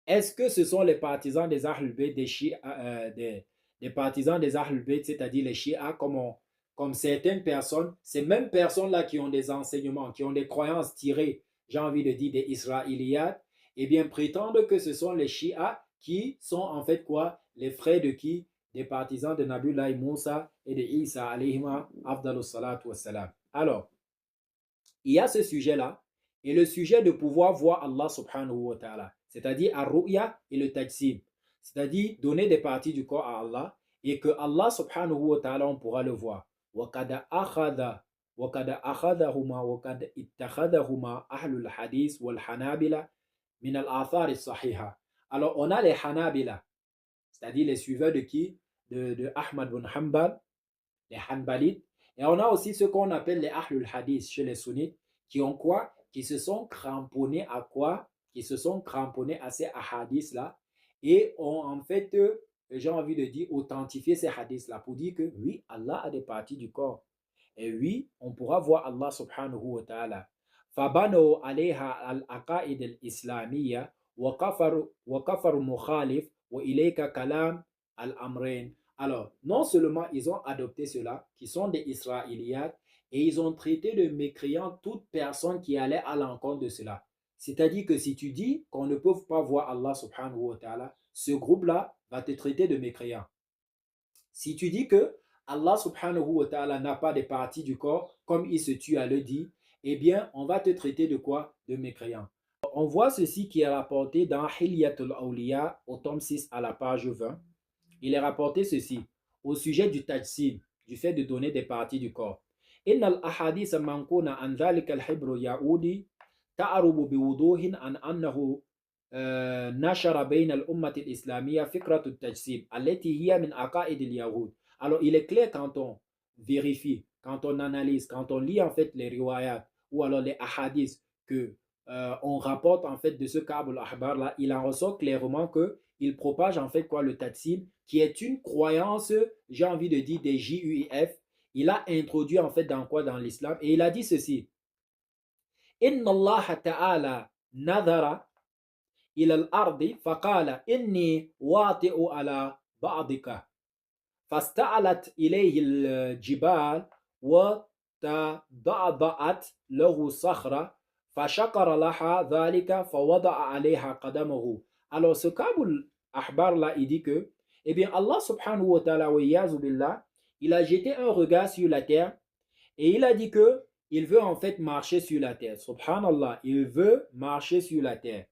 Est-ce que ce sont les partisans des Ahlul Bayt, des partisans des Ahlul Bayt, c'est-à-dire les Shia, comme certaines personnes, ces mêmes personnes-là qui ont des enseignements, qui ont des croyances tirées, j'ai envie de dire des Israéliyates, eh bien prétendent que ce sont les Shia qui sont en fait quoi? Les frères de qui? Des partisans de Nabiullah Moussa et de Isa alayhima afdalus salatu wassalam. Alors, il y a ce sujet-là et le sujet de pouvoir voir Allah subhanahu wa ta'ala, c'est-à-dire ar-ru'ya et le tajsim, c'est-à-dire donner des parties du corps à Allah et que Allah subhanahu wa ta'ala, on pourra le voir. وَقَدْ أَخَذَ وَقَدْ أَخَذَهُمَا وَقَدْ اتَّخَذَهُمَا أَهْلُ الْحَدِيثِ وَالْحَنَابِلَةِ مِنَ الْآثَارِ الصَّحِيحَةِ. Alors, on a les Hanabila, c'est-à-dire les suiveurs de qui? De Ahmad bin Hanbal, les Hanbalites. Et on a aussi ce qu'on appelle les Ahlul Hadith chez les Sunnites, qui ont quoi? Qui se sont cramponnés à quoi? Qui se sont cramponnés à ces hadiths-là et ont en fait, j'ai envie de dire, authentifié ces hadiths-là pour dire que oui, Allah a des parties du corps. Et oui, on pourra voir Allah subhanahu wa ta'ala. فَبَنَوْا عَلَيْهَا الْعَقَائِدِ الْإِسْلَامِيَّةِ وَكَفَرُ مُخَالِفٌ وَإِلَيْكَ كَلَامُ الْأَمْرَيْنِ. Alors, non seulement ils ont adopté cela, qui sont des Israéliates, et ils ont traité de mécréants toute personne qui allait à l'encontre de cela. C'est-à-dire que si tu dis qu'on ne peut pas voir Allah subhanahu wa ta'ala, ce groupe-là va te traiter de mécréant. Si tu dis que Allah subhanahu wa ta'ala n'a pas de parties du corps, comme il se tue à le dire, eh bien, on va te traiter de quoi? De mécréant. On voit ceci qui est rapporté dans Hilyatul Awliya, au tome 6 à la page 20. Il est rapporté ceci au sujet du tajsim, du fait de donner des parties du corps. إن الأحاديث المنقولة عن ذلك الحبر اليهودي تعرب بوضوح عن أنه نشر بين الأمة الإسلامية فكرة التجسيم التي هي من عقائد اليهود. Alors il est clair quand on vérifie, quand on analyse, quand on lit en fait les riwayat ou alors les ahadiths que on rapporte en fait de ce Ka'b al-Ahbar là, il en ressort clairement que il propage en fait quoi le tajsim qui est une croyance, j'ai envie de dire des JUIF. Il a introduit en fait dans quoi? Dans l'islam et il a dit ceci. Inna Allah ta'ala nadhara إلى الأرض فقال إني واطئ على بعضك فاستعلت إليه الجبال وتضعضعت له صخرة فشكر لها ذلك فوضع عليها قدمه. Alors ce Kabul Ahbar là, il dit que, eh bien Allah subhanahu wa ta'ala wa billah, il a jeté un regard sur la terre et il a dit que il veut en fait marcher sur la terre. Subhanallah, il veut marcher sur la terre.